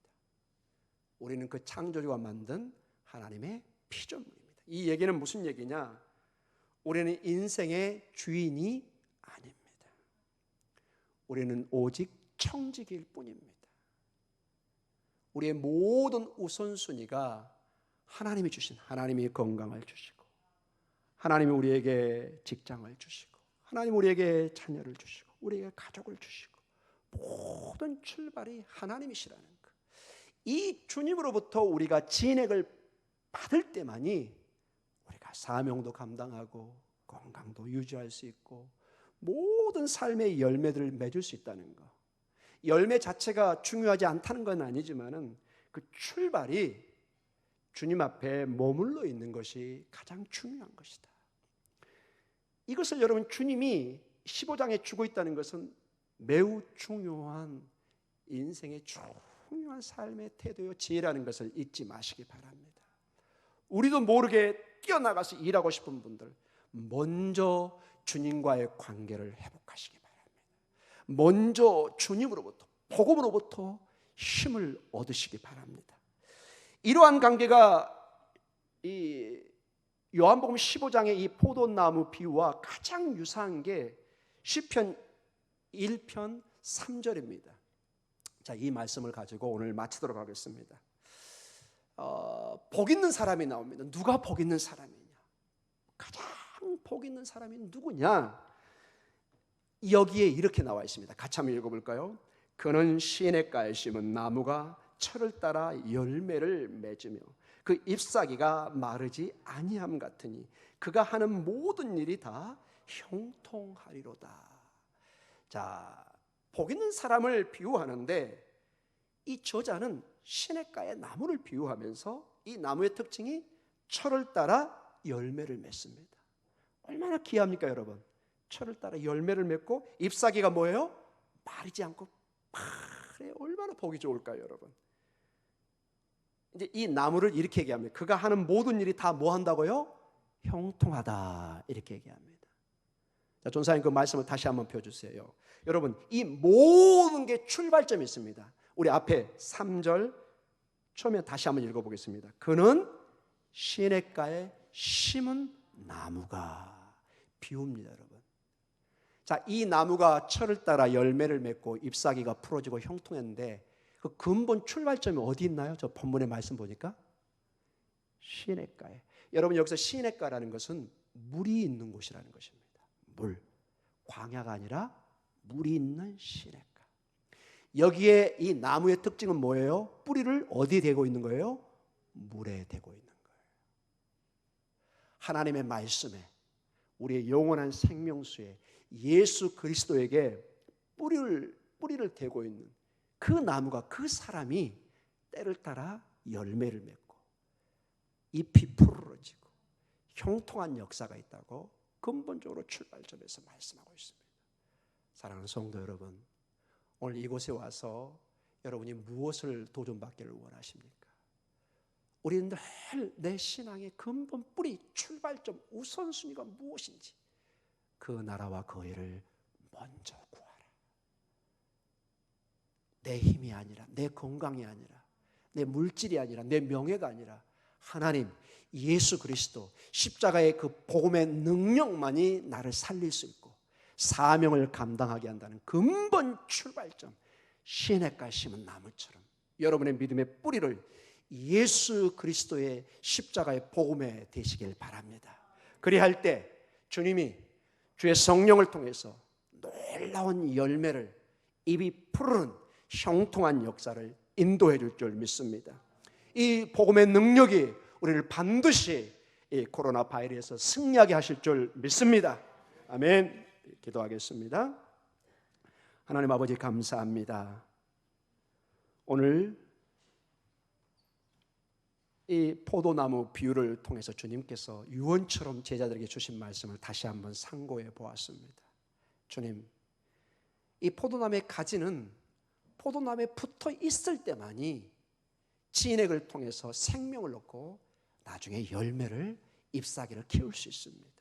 우리는 그 창조주가 만든 하나님의 피조물입니다. 이 얘기는 무슨 얘기냐? 우리는 인생의 주인이 아닙니다. 우리는 오직 청지기일 뿐입니다. 우리의 모든 우선순위가 하나님이 주신, 하나님이 건강을 주시고, 하나님이 우리에게 직장을 주시고, 하나님이 우리에게 자녀를 주시고, 우리에게 가족을 주시고, 모든 출발이 하나님이시라는 것. 이 주님으로부터 우리가 진액을 받을 때만이 우리가 사명도 감당하고 건강도 유지할 수 있고 모든 삶의 열매들을 맺을 수 있다는 거. 열매 자체가 중요하지 않다는 건 아니지만은 그 출발이 주님 앞에 머물러 있는 것이 가장 중요한 것이다. 이것을 여러분 주님이 15장에 주고 있다는 것은 매우 중요한 인생의 중요한 삶의 태도요 지혜라는 것을 잊지 마시기 바랍니다. 우리도 모르게 뛰어나가서 일하고 싶은 분들 먼저 주님과의 관계를 회복하시기 바랍니다. 먼저 주님으로부터 복음으로부터 힘을 얻으시기 바랍니다. 이러한 관계가 이 요한복음 15장의 이 포도나무 비유와 가장 유사한 게 시편 1편 3절입니다. 자, 이 말씀을 가지고 오늘 마치도록 하겠습니다. 복 있는 사람이 나옵니다. 누가 복 있는 사람이냐? 가장 복 있는 사람이 누구냐? 여기에 이렇게 나와 있습니다. 같이 한번 읽어볼까요? 그는 시냇가에 심은 나무가 철을 따라 열매를 맺으며 그 잎사귀가 마르지 아니함 같으니 그가 하는 모든 일이 다 형통하리로다. 자, 복 있는 사람을 비유하는데 이 저자는 시냇가의 나무를 비유하면서 이 나무의 특징이 철을 따라 열매를 맺습니다. 얼마나 귀합니까 여러분? 철을 따라 열매를 맺고 잎사귀가 뭐예요? 마르지 않고 파래. 얼마나 보기 좋을까요 여러분? 이제 이 나무를 이렇게 얘기합니다. 그가 하는 모든 일이 다 뭐 한다고요? 형통하다 이렇게 얘기합니다. 자, 전사님 그 말씀을 다시 한번 펴주세요. 여러분 이 모든 게 출발점이 있습니다. 우리 앞에 3절 처음에 다시 한번 읽어보겠습니다. 그는 시냇가에 심은 나무가 비웁니다 여러분. 자, 이 나무가 철을 따라 열매를 맺고 잎사귀가 풀어지고 형통했는데 그 근본 출발점이 어디 있나요? 저 본문의 말씀 보니까 시냇가에. 여러분 여기서 시냇가라는 것은 물이 있는 곳이라는 것입니다. 물, 광야가 아니라 물이 있는 시냇가. 여기에 이 나무의 특징은 뭐예요? 뿌리를 어디에 대고 있는 거예요? 물에 대고 있는 거예요. 하나님의 말씀에 우리의 영원한 생명수에 예수 그리스도에게 뿌리를 대고 있는 그 나무가 그 사람이 때를 따라 열매를 맺고 잎이 푸르러지고 형통한 역사가 있다고 근본적으로 출발점에서 말씀하고 있습니다. 사랑하는 성도 여러분, 오늘 이곳에 와서 여러분이 무엇을 도전받기를 원하십니까? 우리는 늘 내 신앙의 근본 뿌리 출발점 우선순위가 무엇인지 그 나라와 그 일을 먼저 구하라. 내 힘이 아니라 내 건강이 아니라 내 물질이 아니라 내 명예가 아니라 하나님 예수 그리스도 십자가의 그 복음의 능력만이 나를 살릴 수 있고 사명을 감당하게 한다는 근본 출발점 시냇가에 심은 나무처럼 여러분의 믿음의 뿌리를 예수 그리스도의 십자가의 복음에 대시길 바랍니다. 그리할 때 주님이 주의 성령을 통해서 놀라운 열매를 입이 푸르른 형통한 역사를 인도해 줄 줄 믿습니다. 이 복음의 능력이 우리를 반드시 이 코로나 바이러스에서 승리하게 하실 줄 믿습니다. 아멘. 기도하겠습니다. 하나님 아버지 감사합니다. 오늘 이 포도나무 비유를 통해서 주님께서 유언처럼 제자들에게 주신 말씀을 다시 한번 상고해 보았습니다. 주님, 이 포도나무의 가지는 포도나무에 붙어 있을 때만이 진액을 통해서 생명을 얻고 나중에 열매를 잎사귀를 키울 수 있습니다.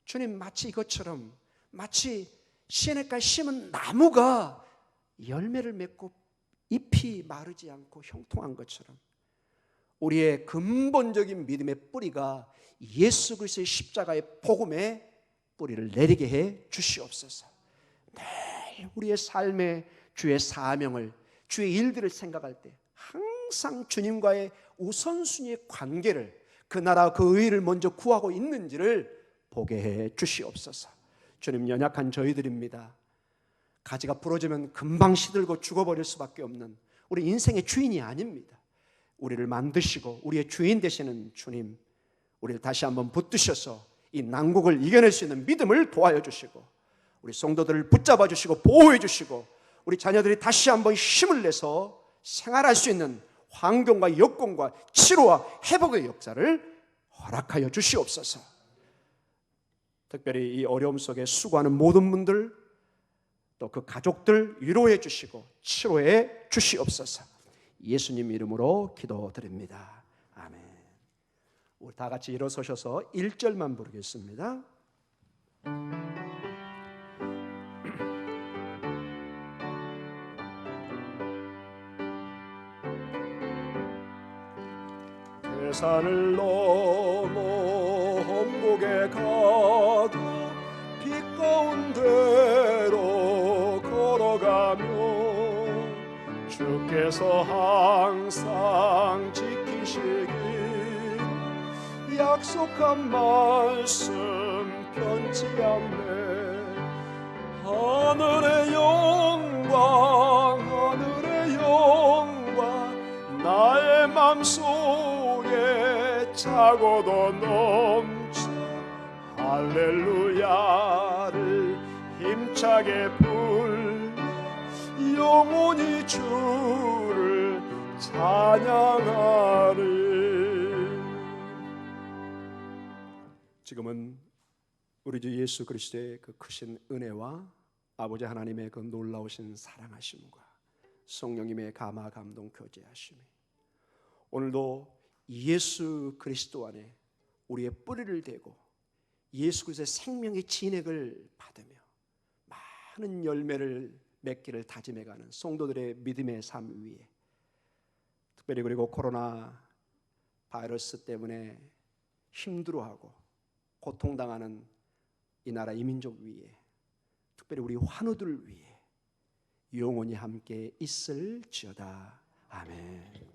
주님, 마치 이것처럼 마치 시냇가에 심은 나무가 열매를 맺고 잎이 마르지 않고 형통한 것처럼 우리의 근본적인 믿음의 뿌리가 예수 그리스도의 십자가의 복음에 뿌리를 내리게 해 주시옵소서. 늘 우리의 삶에 주의 사명을 주의 일들을 생각할 때 항상 주님과의 우선순위의 관계를 그 나라 그 의를 먼저 구하고 있는지를 보게 해 주시옵소서. 주님, 연약한 저희들입니다. 가지가 부러지면 금방 시들고 죽어버릴 수밖에 없는 우리 인생의 주인이 아닙니다. 우리를 만드시고 우리의 주인 되시는 주님, 우리를 다시 한번 붙드셔서 이 난국을 이겨낼 수 있는 믿음을 도와여 주시고, 우리 성도들을 붙잡아 주시고 보호해 주시고, 우리 자녀들이 다시 한번 힘을 내서 생활할 수 있는 환경과 여건과 치료와 회복의 역사를 허락하여 주시옵소서. 특별히 이 어려움 속에 수고하는 모든 분들, 또 그 가족들 위로해 주시고 치료해 주시옵소서. 예수님 이름으로 기도드립니다. 아멘. 우리 다 같이 일어서셔서 1절만 부르겠습니다. 대산을 넘어 험곡에 가도 빛 가운데로 걸어가며 주께서 항상 지키시길 약속한 말씀 변치 않네. 하늘의 영광 하늘의 영광 나의 맘속에 차고도 넘쳐 할렐루야를 힘차게 불러 영원히 주를 찬양하리. 지금은 우리 주 예수 그리스도의 그 크신 은혜와 아버지 하나님의 그 놀라우신 사랑하심과 성령님의 감화 감동 교제하심이 오늘도 예수 그리스도 안에 우리의 뿌리를 대고 예수 그리스도의 생명의 진액을 받으며 많은 열매를 맺기를 다짐해가는 성도들의 믿음의 삶 위에, 특별히 그리고 코로나 바이러스 때문에 힘들어하고 고통당하는 이 나라 이민족 위에, 특별히 우리 환우들 위에 영원히 함께 있을지어다. 아멘.